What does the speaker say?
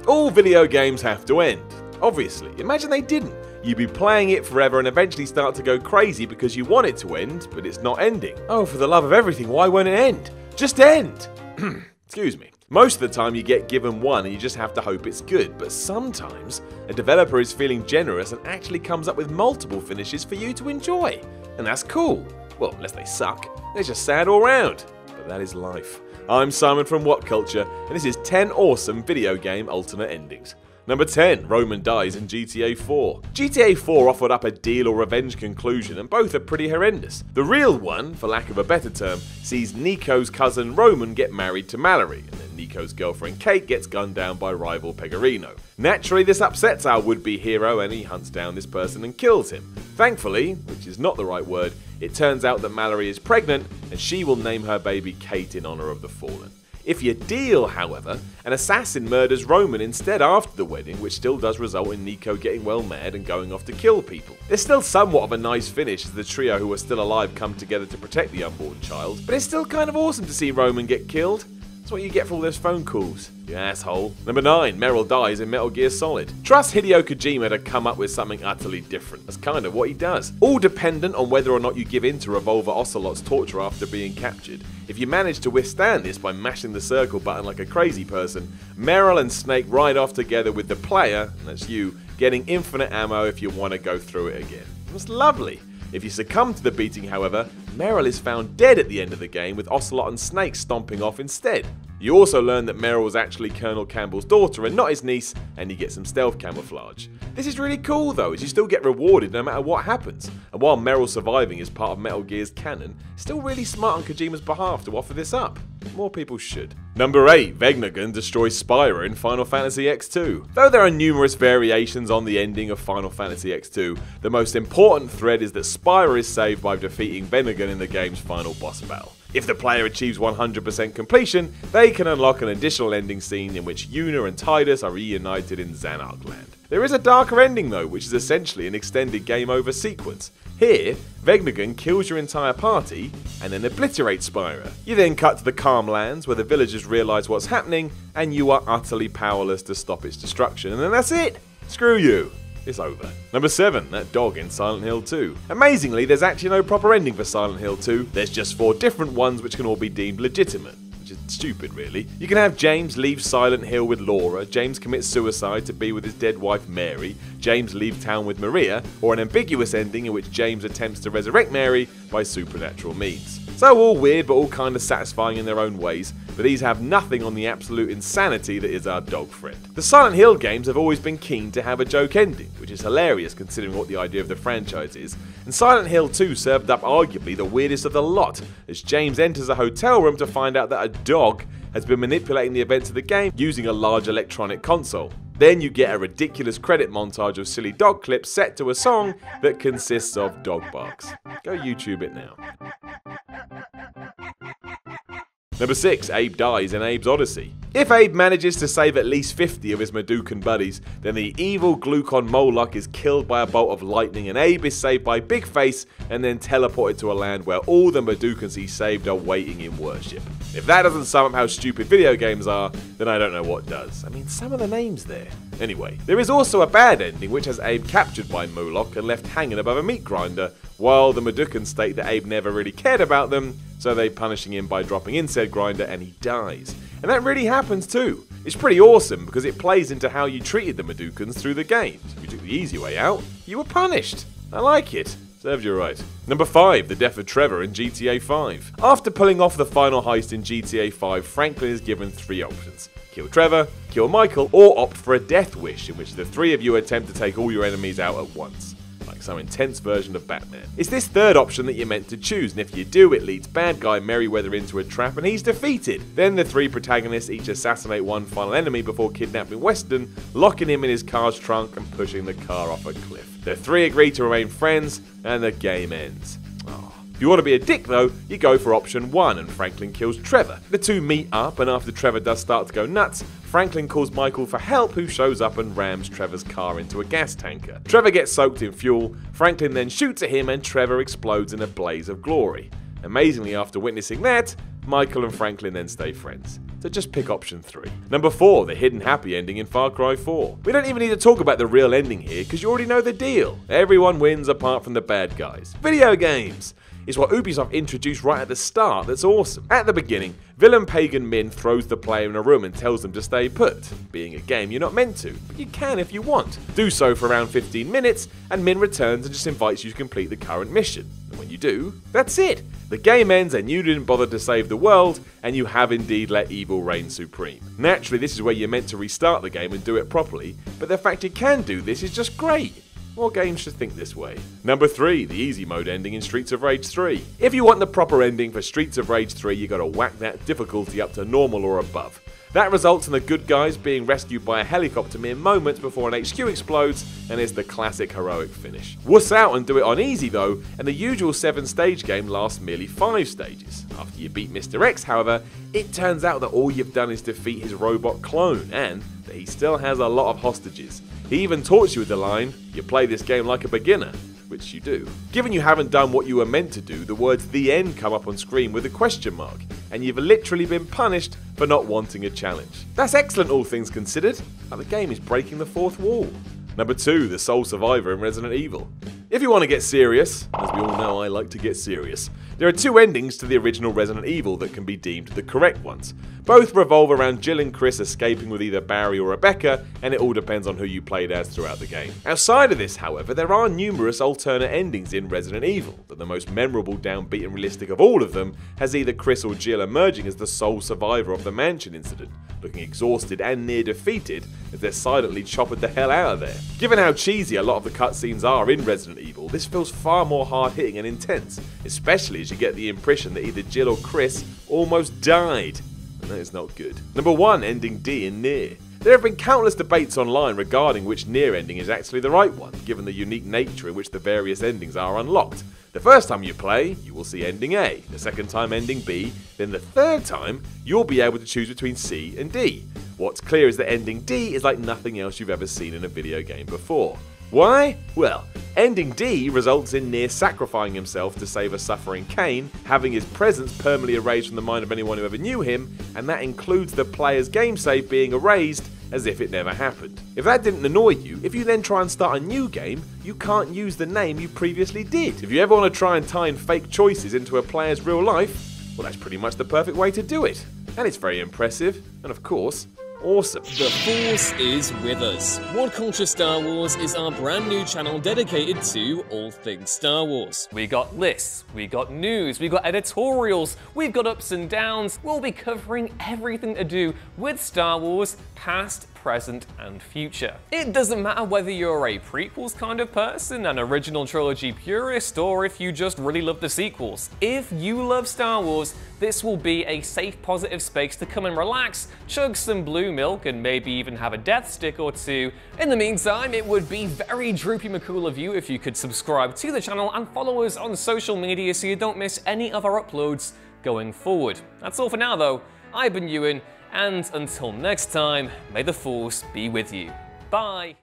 All video games have to end. Obviously, imagine they didn't. You'd be playing it forever and eventually start to go crazy because you want it to end, but it's not ending. Oh, for the love of everything, why won't it end? Just end! Excuse me. Most of the time you get given one and you just have to hope it's good, but sometimes a developer is feeling generous and actually comes up with multiple finishes for you to enjoy. And that's cool. Well, unless they suck. They're just sad all round. But that is life. I'm Simon from WhatCulture, and this is 10 awesome video game alternate endings. Number 10, Roman dies in GTA 4. GTA 4 offered up a deal or revenge conclusion, and both are pretty horrendous. The real one, for lack of a better term, sees Nico's cousin Roman get married to Mallory, and then Nico's girlfriend Kate gets gunned down by rival Pegorino. Naturally, this upsets our would-be hero, and he hunts down this person and kills him. Thankfully, which is not the right word, it turns out that Mallory is pregnant, and she will name her baby Kate in honor of the fallen. If you deal, however, an assassin murders Roman instead after the wedding, which still does result in Nico getting well mad and going off to kill people. There's still somewhat of a nice finish as the trio who are still alive come together to protect the unborn child, but it's still kind of awesome to see Roman get killed. That's what you get for all those phone calls, you asshole. Number 9, MERYL dies in Metal Gear Solid. Trust Hideo Kojima to come up with something utterly different. That's kind of what he does. All dependent on whether or not you give in to Revolver Ocelot's torture after being captured. If you manage to withstand this by mashing the circle button like a crazy person, MERYL and Snake ride off together with the player, and that's you, getting infinite ammo if you want to go through it again. It's lovely. If you succumb to the beating, however, MERYL is found dead at the end of the game with Ocelot and Snake stomping off instead. You also learn that MERYL was actually Colonel Campbell's daughter and not his niece, and you get some stealth camouflage. This is really cool though, as you still get rewarded no matter what happens, and while MERYL surviving is part of Metal Gear's canon, still really smart on Kojima's behalf to offer this up. More people should. Number 8, VEGNAGUN destroys SPIRA in Final Fantasy X2. Though there are numerous variations on the ending of Final Fantasy X2, the most important thread is that SPIRA is saved by defeating VEGNAGUN in the game's final boss battle. If the player achieves 100% completion, they can unlock an additional ending scene in which Yuna and Tidus are reunited in Xanark Land. There is a darker ending though, which is essentially an extended game over sequence. Here, VEGNAGUN kills your entire party and then obliterates SPIRA. You then cut to the Calm Lands where the villagers realise what's happening and you are utterly powerless to stop its destruction, and then that's it! Screw you! It's over. Number 7, that dog in Silent Hill 2. Amazingly, there's actually no proper ending for Silent Hill 2, there's just 4 different ones which can all be deemed legitimate. Which is stupid really. You can have James leave Silent Hill with Laura, James commits suicide to be with his dead wife Mary, James leave town with Maria, or an ambiguous ending in which James attempts to resurrect Mary by supernatural means. So all weird but all kind of satisfying in their own ways, but these have nothing on the absolute insanity that is our dog friend. The Silent Hill games have always been keen to have a joke ending, which is hilarious considering what the idea of the franchise is, and Silent Hill 2 served up arguably the weirdest of the lot, as James enters a hotel room to find out that a dog has been manipulating the events of the game using a large electronic console. Then you get a ridiculous credit montage of silly dog clips set to a song that consists of dog barks. Go YouTube it now. Number 6, Abe dies in Abe's Odyssey. If Abe manages to save at least 50 of his Meducan buddies, then the evil Glucon Moloch is killed by a bolt of lightning and Abe is saved by Big Face and then teleported to a land where all the Meducans he saved are waiting in worship. If that doesn't sum up how stupid video games are, then I don't know what does. I mean, some of the names there. Anyway, there is also a bad ending which has Abe captured by Moloch and left hanging above a meat grinder, while the Meducans state that Abe never really cared about them, so they punishing him by dropping in said grinder and he dies. And that really happens too. It's pretty awesome because it plays into how you treated the Meducans through the games. If you took the easy way out, you were punished. I like it. Serves you right. Number 5, the death of Trevor in GTA 5. After pulling off the final heist in GTA 5, Franklin is given 3 options. Kill Trevor, kill Michael, or opt for a death wish in which the 3 of you attempt to take all your enemies out at once. Like some intense version of Batman. It's this 3rd option that you're meant to choose, and if you do, it leads bad guy Merryweather into a trap and he's defeated. Then the 3 protagonists each assassinate one final enemy before kidnapping Weston, locking him in his car's trunk and pushing the car off a cliff. The 3 agree to remain friends, and the game ends. If you want to be a dick though, you go for option 1 and Franklin kills Trevor. The 2 meet up, and after Trevor does start to go nuts, Franklin calls Michael for help, who shows up and rams Trevor's car into a gas tanker. Trevor gets soaked in fuel, Franklin then shoots at him and Trevor explodes in a blaze of glory. Amazingly, after witnessing that, Michael and Franklin then stay friends. so just pick option 3. Number 4, the hidden happy ending in Far Cry 4. We don't even need to talk about the real ending here because you already know the deal. Everyone wins apart from the bad guys. Video games! Is what Ubisoft introduced right at the start that's awesome. At the beginning, villain pagan Min throws the player in a room and tells them to stay put. Being a game, you're not meant to, but you can if you want. Do so for around 15 minutes, and Min returns and just invites you to complete the current mission. And when you do, that's it. The game ends and you didn't bother to save the world, and you have indeed let evil reign supreme. Naturally, this is where you're meant to restart the game and do it properly, but the fact you can do this is just great. More games should think this way. Number 3, the easy mode ending in Streets of Rage 3. If you want the proper ending for Streets of Rage 3, you gotta whack that difficulty up to normal or above. That results in the good guys being rescued by a helicopter mere moments before an HQ explodes, and is the classic heroic finish. Wuss out and do it on easy though, and the usual 7-stage game lasts merely 5 stages. After you beat Mr. X, however, it turns out that all you've done is defeat his robot clone, and that he still has a lot of hostages. He even taunts you with the line, "You play this game like a beginner," which you do. Given you haven't done what you were meant to do, the words "the end" come up on screen with a question mark, and you've literally been punished for not wanting a challenge. That's excellent all things considered, but the game is breaking the fourth wall. Number 2, the sole survivor in Resident Evil. If you want to get serious, as we all know I like to get serious, there are 2 endings to the original Resident Evil that can be deemed the correct ones. Both revolve around Jill and Chris escaping with either Barry or Rebecca, and it all depends on who you played as throughout the game. Outside of this, however, there are numerous alternate endings in Resident Evil, but the most memorable, downbeat and realistic of all of them has either Chris or Jill emerging as the sole survivor of the mansion incident, looking exhausted and near defeated as they're silently chopping the hell out of there. Given how cheesy a lot of the cutscenes are in Resident Evil, this feels far more hard-hitting and intense, especially as you get the impression that either Jill or Chris almost died. And that is not good. Number 1, ending D in NIER. There have been countless debates online regarding which NIER ending is actually the right one, given the unique nature in which the various endings are unlocked. The first time you play, you will see ending A, the second time ending B, then the third time, you'll be able to choose between C and D. What's clear is that ending D is like nothing else you've ever seen in a video game before. Why? Well, ending D results in NIER sacrificing himself to save a suffering Kane, having his presence permanently erased from the mind of anyone who ever knew him, and that includes the player's game save being erased as if it never happened. If that didn't annoy you, if you then try and start a new game, you can't use the name you previously did. If you ever want to try and tie in fake choices into a player's real life, well, that's pretty much the perfect way to do it. And it's very impressive, and of course, awesome. The Force is with us. WhatCulture Star Wars is our brand new channel dedicated to all things Star Wars. We got lists, we got news, we got editorials, we've got ups and downs. We'll be covering everything to do with Star Wars, past, present, and future. It doesn't matter whether you're a prequels kind of person, an original trilogy purist, or if you just really love the sequels. If you love Star Wars, this will be a safe, positive space to come and relax, chug some blue milk, and maybe even have a death stick or two. In the meantime, it would be very droopy McCool of you if you could subscribe to the channel and follow us on social media so you don't miss any of our uploads going forward. That's all for now though. I've been Ewan, and until next time, may the Force be with you. Bye!